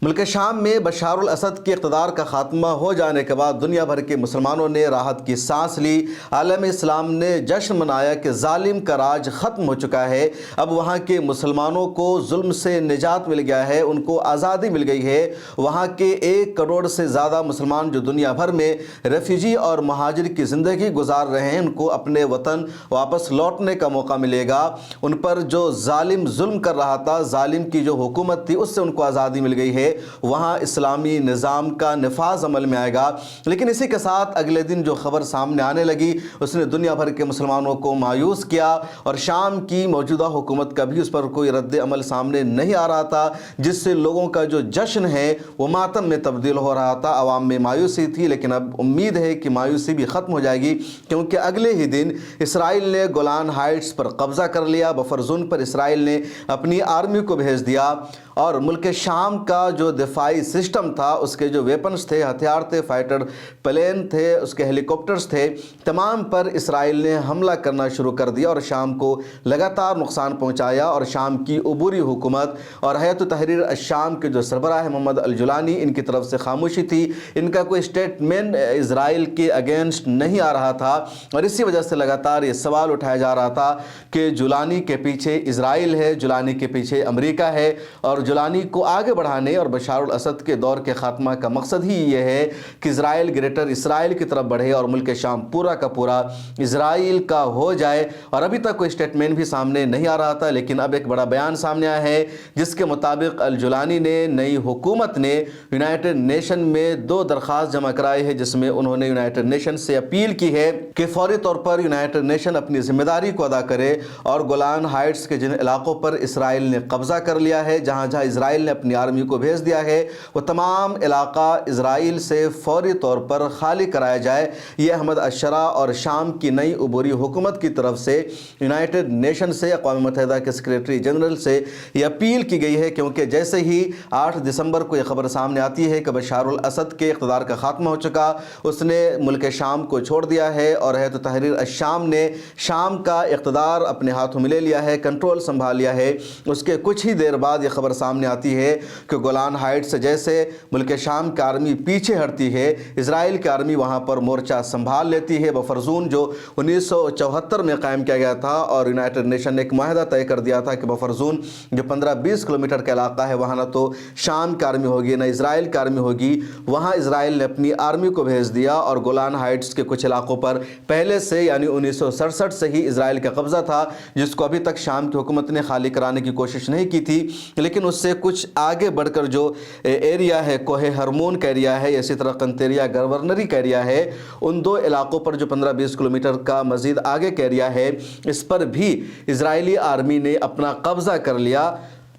ملک شام میں بشار الاسد کے اقتدار کا خاتمہ ہو جانے کے بعد دنیا بھر کے مسلمانوں نے راحت کی سانس لی۔ عالم اسلام نے جشن منایا کہ ظالم کا راج ختم ہو چکا ہے، اب وہاں کے مسلمانوں کو ظلم سے نجات مل گیا ہے، ان کو آزادی مل گئی ہے۔ وہاں کے 1 کروڑ سے زیادہ مسلمان جو دنیا بھر میں ریفیوجی اور مہاجر کی زندگی گزار رہے ہیں، ان کو اپنے وطن واپس لوٹنے کا موقع ملے گا۔ ان پر جو ظالم ظلم کر رہا تھا، ظالم کی جو حکومت تھی، اس سے ان کو آزادی مل گئی ہے۔ وہاں اسلامی نظام کا نفاذ عمل میں آئے گا۔ لیکن اسی کے ساتھ اگلے دن جو خبر سامنے آنے لگی، اس نے دنیا بھر کے مسلمانوں کو مایوس کیا، اور شام کی موجودہ حکومت کا بھی اس پر کوئی رد عمل سامنے نہیں آ رہا تھا، جس سے لوگوں کا جو جشن ہے وہ ماتم میں تبدیل ہو رہا تھا۔ عوام میں مایوسی تھی، لیکن اب امید ہے کہ مایوسی بھی ختم ہو جائے گی، کیونکہ اگلے ہی دن اسرائیل نے گولان ہائٹس پر قبضہ کر لیا۔ بفر زون پر اسرائیل نے اپنی آرمی کو بھیج دیا، اور ملک شام کا جو دفاعی سسٹم تھا، اس کے جو ویپنز تھے، ہتھیار تھے، فائٹر پلین تھے، اس کے ہیلی کاپٹرز تھے، تمام پر اسرائیل نے حملہ کرنا شروع کر دیا اور شام کو لگاتار نقصان پہنچایا۔ اور شام کی عبوری حکومت اور ہیئت تحریر الشام کے جو سربراہ محمد الجولانی، ان کی طرف سے خاموشی تھی، ان کا کوئی اسٹیٹمنٹ اسرائیل کے اگینسٹ نہیں آ رہا تھا، اور اسی وجہ سے لگاتار یہ سوال اٹھایا جا رہا تھا کہ جولانی کے پیچھے اسرائیل ہے، جولانی کے پیچھے امریکہ ہے، اور جولانی کو آگے بڑھانے اور بشار الاسد کے دور کے خاتمہ کا مقصد ہی یہ ہے کہ اسرائیل گریٹر اسرائیل کی طرف بڑھے اور ملک شام پورا کا پورا اسرائیل کا ہو جائے۔ اور ابھی تک کوئی اسٹیٹمنٹ بھی سامنے نہیں آ رہا تھا، لیکن اب ایک بڑا بیان سامنے آیا ہے، جس کے مطابق الجولانی نے، نئی حکومت نے یونائٹڈ نیشن میں 2 درخواست جمع کرائی ہے، جس میں انہوں نے یونائٹڈ نیشن سے اپیل کی ہے کہ فوری طور پر یونائٹڈ نیشن اپنی ذمہ داری کو ادا کرے، اور گولان ہائٹس کے جن علاقوں پر اسرائیل نے قبضہ کر لیا ہے، جہاں جہاں اسرائیل نے اپنی آرمی کو بھیج دیا ہے، وہ تمام علاقہ اسرائیل سے فوری طور پر خالی کرایا جائے۔ یہ احمد الشرا اور شام کی نئی عبوری حکومت کی طرف سے یونائٹڈ نیشن سے، اقوام متحدہ کے سیکریٹری جنرل سے یہ اپیل کی گئی ہے، کیونکہ جیسے ہی 8 دسمبر کو یہ خبر سامنے آتی ہے کہ بشار الاسد کے اقتدار کا خاتمہ ہو چکا، اس نے ملک شام کو چھوڑ دیا ہے، اور ہیئت تحریر الشام نے شام کا اقتدار اپنے ہاتھوں میں لے لیا ہے، کنٹرول سنبھال لیا ہے۔ اس کے کچھ ہی دیر بعد یہ خبر سامنے آتی ہے کہ گولان ہائٹس سے جیسے ملک شام کی آرمی پیچھے ہٹتی ہے، اسرائیل کی آرمی وہاں پر مورچہ سنبھال لیتی ہے۔ بفر زون جو 1974 میں قائم کیا گیا تھا، اور یونائٹڈ نیشن نے ایک معاہدہ طے کر دیا تھا کہ بفر زون جو 15-20 کلومیٹر کا علاقہ ہے، وہاں نہ تو شام کی آرمی ہوگی نہ اسرائیل کی آرمی ہوگی، وہاں اسرائیل نے اپنی آرمی کو بھیج دیا، اور گولان ہائٹس کے کچھ علاقوں پر پہلے سے یعنی 1967 سے ہی اسرائیل کا قبضہ تھا، جس کو ابھی تک شام کی حکومت نے خالی کرانے کی کوشش نہیں کی تھی۔ لیکن اس سے کچھ آگے بڑھ کر جو ایریا ہے، کوہ ہرمون کا ایریا ہے، اسی طرح قنطیریا گورنری کا ایریا ہے، ان 2 علاقوں پر جو 15-20 کلومیٹر کا مزید آگے کا ایریا ہے، اس پر بھی اسرائیلی آرمی نے اپنا قبضہ کر لیا۔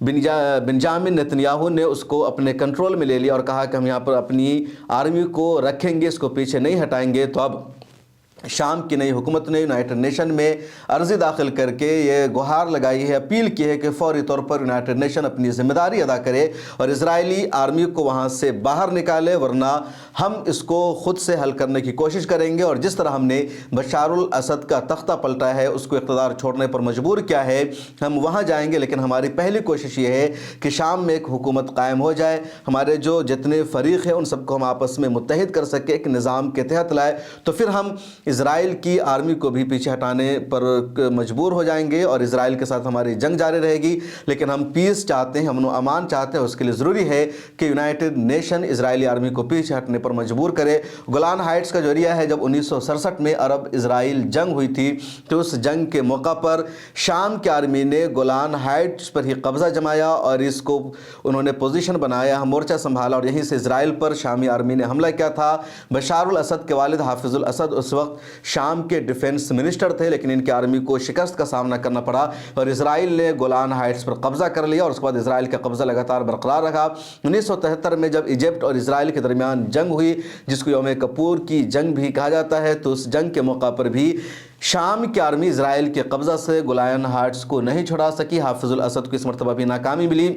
بنجامن نتنیاہو نے اس کو اپنے کنٹرول میں لے لیا اور کہا کہ ہم یہاں پر اپنی آرمی کو رکھیں گے، اس کو پیچھے نہیں ہٹائیں گے۔ تو اب شام کی نئی حکومت نے یونائٹڈ نیشن میں عرضی داخل کر کے یہ گہار لگائی ہے، اپیل کی ہے کہ فوری طور پر یونائٹڈ نیشن اپنی ذمہ داری ادا کرے اور اسرائیلی آرمی کو وہاں سے باہر نکالے، ورنہ ہم اس کو خود سے حل کرنے کی کوشش کریں گے۔ اور جس طرح ہم نے بشار الاسد کا تختہ پلٹا ہے، اس کو اقتدار چھوڑنے پر مجبور کیا ہے، ہم وہاں جائیں گے، لیکن ہماری پہلی کوشش یہ ہے کہ شام میں ایک حکومت قائم ہو جائے، ہمارے جو جتنے فریق ہیں ان سب کو ہم آپس میں متحد کر سکے، ایک نظام کے تحت لائے، تو پھر ہم اسرائیل کی آرمی کو بھی پیچھے ہٹانے پر مجبور ہو جائیں گے، اور اسرائیل کے ساتھ ہماری جنگ جاری رہے گی۔ لیکن ہم پیس چاہتے ہیں، امن و امان چاہتے ہیں، اس کے لیے ضروری ہے کہ یونائٹڈ نیشن اسرائیلی آرمی کو پیچھے ہٹنے پر مجبور کرے۔ گولان ہائٹس کا جو ایریا ہے، جب 1967 میں عرب اسرائیل جنگ ہوئی تھی، تو اس جنگ کے موقع پر شام کی آرمی نے گولان ہائٹس پر ہی قبضہ جمایا اور اس کو انہوں نے پوزیشن بنایا، مورچہ سنبھالا، اور یہیں سے اسرائیل پر شامی آرمی نے حملہ کیا تھا۔ بشار الاسد کے والد حافظ الاسد اس وقت شام کے ڈیفنس منسٹر تھے، لیکن ان کی آرمی کو شکست کا سامنا کرنا پڑا اور اسرائیل نے گولان ہائٹس پر قبضہ کر لیا، اور اس کے بعد اسرائیل کا قبضہ لگاتار برقرار رہا۔ 1973 میں جب ایجپٹ اور اسرائیل کے درمیان جنگ ہوئی، جس کو یوم کپور کی جنگ بھی کہا جاتا ہے، تو اس جنگ کے موقع پر بھی شام کی آرمی اسرائیل کے قبضہ سے گولان ہائٹس کو نہیں چھڑا سکی۔ حافظ الاسد کو اس مرتبہ بھی ناکامی ملی،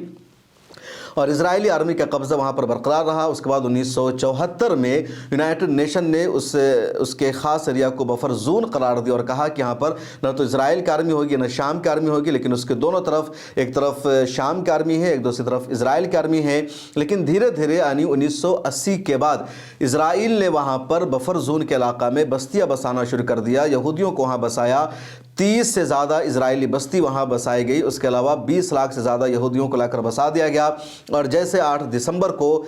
اور اسرائیلی آرمی کا قبضہ وہاں پر برقرار رہا۔ اس کے بعد 1974 میں یونائٹڈ نیشن نے اس کے خاص ایریا کو بفر زون قرار دیا اور کہا کہ یہاں پر نہ تو اسرائیل کی آرمی ہوگی نہ شام کی آرمی ہوگی، لیکن اس کے دونوں طرف، ایک طرف شام کی آرمی ہے، ایک دوسری طرف اسرائیل کی آرمی ہے۔ لیکن دھیرے دھیرے یعنی 1980 کے بعد اسرائیل نے وہاں پر بفر زون کے علاقہ میں بستیاں بسانا شروع کر دیا، یہودیوں کو وہاں بسایا۔ 30 سے زیادہ اسرائیلی بستی وہاں بسائی گئی، اس کے علاوہ 20 لاکھ سے زیادہ یہودیوں کو لا کر بسا دیا گیا۔ اور جیسے 8 دسمبر کو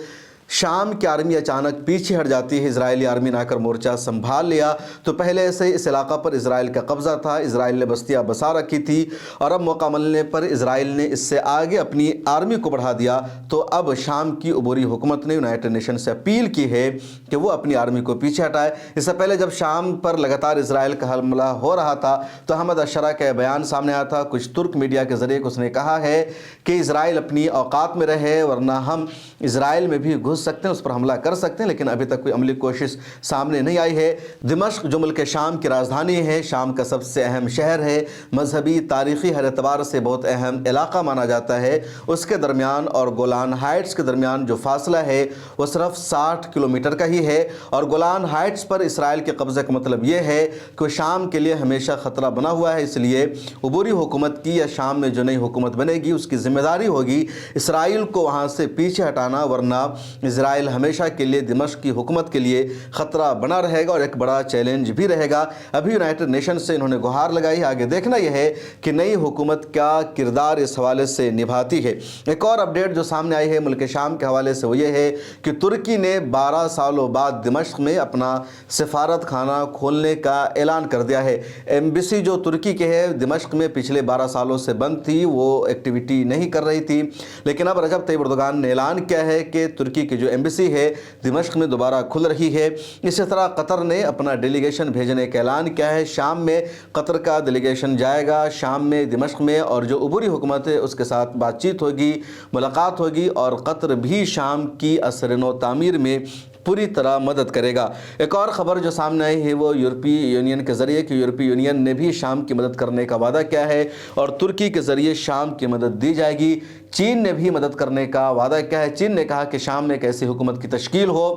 شام کی آرمی اچانک پیچھے ہٹ جاتی ہے، اسرائیلی آرمی نے آ کر مورچہ سنبھال لیا، تو پہلے سے اس علاقہ پر اسرائیل کا قبضہ تھا، اسرائیل نے بستیاں بسا رکھی تھی، اور اب موقع ملنے پر اسرائیل نے اس سے آگے اپنی آرمی کو بڑھا دیا۔ تو اب شام کی عبوری حکومت نے یونائٹڈ نیشن سے اپیل کی ہے کہ وہ اپنی آرمی کو پیچھے ہٹائے۔ اس سے پہلے جب شام پر لگاتار اسرائیل کا حملہ ہو رہا تھا تو احمد الشرا کا بیان سامنے آیا تھا، کچھ ترک میڈیا کے ذریعے اس نے کہا ہے کہ اسرائیل اپنی اوقات میں رہے، ورنہ ہم اسرائیل میں بھی گھس سکتے ہیں، اس پر حملہ کر سکتے ہیں، لیکن ابھی تک کوئی عملی کوشش سامنے نہیں آئی ہے۔ دمشق جو ملک شام کی راجدھانی ہے، شام کا سب سے اہم شہر ہے، مذہبی تاریخی ہر اعتبار سے بہت اہم علاقہ مانا جاتا ہے، اس کے درمیان اور گولان ہائٹس کے درمیان جو فاصلہ ہے وہ صرف 60 کلومیٹر کا ہی ہے، اور گولان ہائٹس پر اسرائیل کے قبضے کا مطلب یہ ہے کہ شام کے لیے ہمیشہ خطرہ بنا ہوا ہے۔ اس لیے عبوری حکومت کی یا شام میں جو نئی حکومت بنے گی اس کی ذمہ داری ہوگی اسرائیل کو وہاں سے پیچھے ہٹانا، ورنہ اسرائیل ہمیشہ کے لیے دمشق کی حکومت کے لیے خطرہ بنا رہے گا اور ایک بڑا چیلنج بھی رہے گا۔ ابھی یونائٹڈ نیشن سے انہوں نے گہار لگائی ہے، آگے دیکھنا یہ ہے کہ نئی حکومت کیا کردار اس حوالے سے نبھاتی ہے۔ ایک اور اپڈیٹ جو سامنے آئی ہے ملک شام کے حوالے سے وہ یہ ہے کہ ترکی نے 12 سالوں بعد دمشق میں اپنا سفارت خانہ کھولنے کا اعلان کر دیا ہے۔ ایمبیسی جو ترکی کے ہے دمشق میں پچھلے 12 سالوں سے بند تھی، وہ ایکٹیویٹی نہیں کر رہی تھی، لیکن اب رجب طیب اردوغان نے اعلان کیا ہے کہ ترکی کی جو ایمبیسی ہے دمشق میں دوبارہ کھل رہی ہے۔ اسی طرح قطر نے اپنا ڈیلیگیشن بھیجنے کا اعلان کیا ہے، شام میں قطر کا ڈیلیگیشن جائے گا، شام میں دمشق میں، اور جو عبوری حکومت ہے اس کے ساتھ بات چیت ہوگی، ملاقات ہوگی، اور قطر بھی شام کی اثر نو تعمیر میں پوری طرح مدد کرے گا۔ ایک اور خبر جو سامنے آئی ہے وہ یورپی یونین کے ذریعے کہ یورپی یونین نے بھی شام کی مدد کرنے کا وعدہ کیا ہے اور ترکی کے ذریعے شام کی مدد دی جائے گی۔ چین نے بھی مدد کرنے کا وعدہ کیا ہے، چین نے کہا کہ شام میں ایک ایسی حکومت کی تشکیل ہو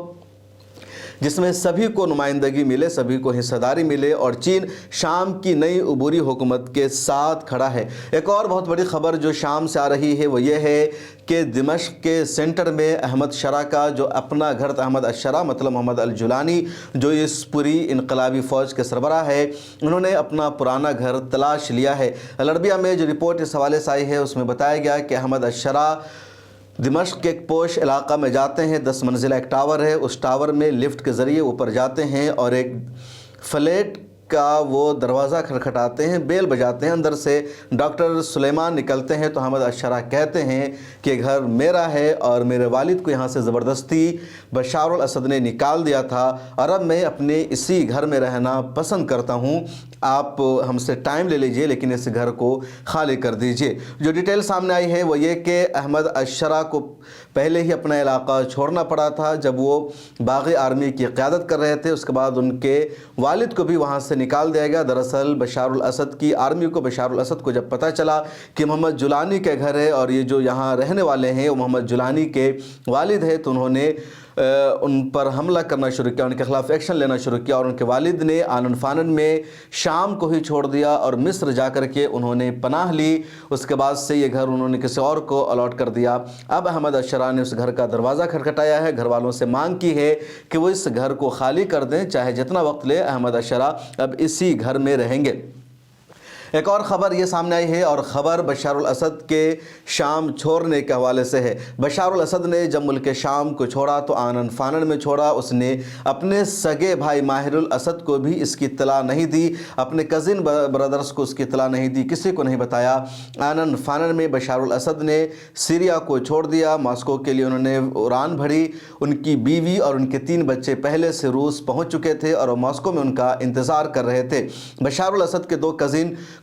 جس میں سبھی کو نمائندگی ملے، سبھی کو حصہ داری ملے، اور چین شام کی نئی عبوری حکومت کے ساتھ کھڑا ہے۔ ایک اور بہت بڑی خبر جو شام سے آ رہی ہے وہ یہ ہے کہ دمشق کے سینٹر میں احمد شرا کا جو اپنا گھر تھا، احمد الشرا مطلب محمد الجولانی جو اس پوری انقلابی فوج کے سربراہ ہے، انہوں نے اپنا پرانا گھر تلاش لیا ہے۔ العربیہ میں جو رپورٹ اس حوالے سے آئی ہے اس میں بتایا گیا کہ احمد الشرا دمشق کے ایک پوش علاقہ میں جاتے ہیں، 10 منزلہ ایک ٹاور ہے، اس ٹاور میں لفٹ کے ذریعے اوپر جاتے ہیں اور ایک فلیٹ کا وہ دروازہ کھٹکھٹاتے ہیں، بیل بجاتے ہیں، اندر سے ڈاکٹر سلیمان نکلتے ہیں تو احمد الشرا کہتے ہیں کہ گھر میرا ہے اور میرے والد کو یہاں سے زبردستی بشار الاسد نے نکال دیا تھا اور اب میں اپنے اسی گھر میں رہنا پسند کرتا ہوں، آپ ہم سے ٹائم لے لیجئے لیکن اس گھر کو خالی کر دیجئے۔ جو ڈیٹیل سامنے آئی ہے وہ یہ کہ احمد الشرا کو پہلے ہی اپنا علاقہ چھوڑنا پڑا تھا جب وہ باغی آرمی کی قیادت کر رہے تھے، اس کے بعد ان کے والد کو بھی وہاں سے نکال دیا گیا۔ دراصل بشار الاسد کی آرمی کو، بشار الاسد کو جب پتہ چلا کہ محمد جولانی کے گھر ہے اور یہ جو یہاں رہنے والے ہیں وہ محمد جولانی کے والد ہے، تو انہوں نے ان پر حملہ کرنا شروع کیا، ان کے خلاف ایکشن لینا شروع کیا، اور ان کے والد نے آنن فانن میں شام کو ہی چھوڑ دیا اور مصر جا کر کے انہوں نے پناہ لی۔ اس کے بعد سے یہ گھر انہوں نے کسی اور کو الاٹ کر دیا۔ اب احمد الشرا نے اس گھر کا دروازہ کھٹکھٹایا ہے، گھر والوں سے مانگ کی ہے کہ وہ اس گھر کو خالی کر دیں، چاہے جتنا وقت لے، احمد الشرا اب اسی گھر میں رہیں گے۔ ایک اور خبر یہ سامنے آئی ہے اور خبر بشار الاسد کے شام چھوڑنے کے حوالے سے ہے۔ بشار الاسد نے جب ملک شام کو چھوڑا تو آنن فانن میں چھوڑا، اس نے اپنے سگے بھائی ماہر الاسد کو بھی اس کی اطلاع نہیں دی، اپنے کزن برادرز کو اس کی اطلاع نہیں دی، کسی کو نہیں بتایا۔ آنن فانن میں بشار الاسد نے سیریا کو چھوڑ دیا، ماسکو کے لیے انہوں نے اڑان بھری، ان کی بیوی اور ان کے 3 بچے پہلے سے روس پہنچ چکے تھے اور ماسکو میں ان کا انتظار کر رہے تھے۔ بشار الاسد کے 2 کزن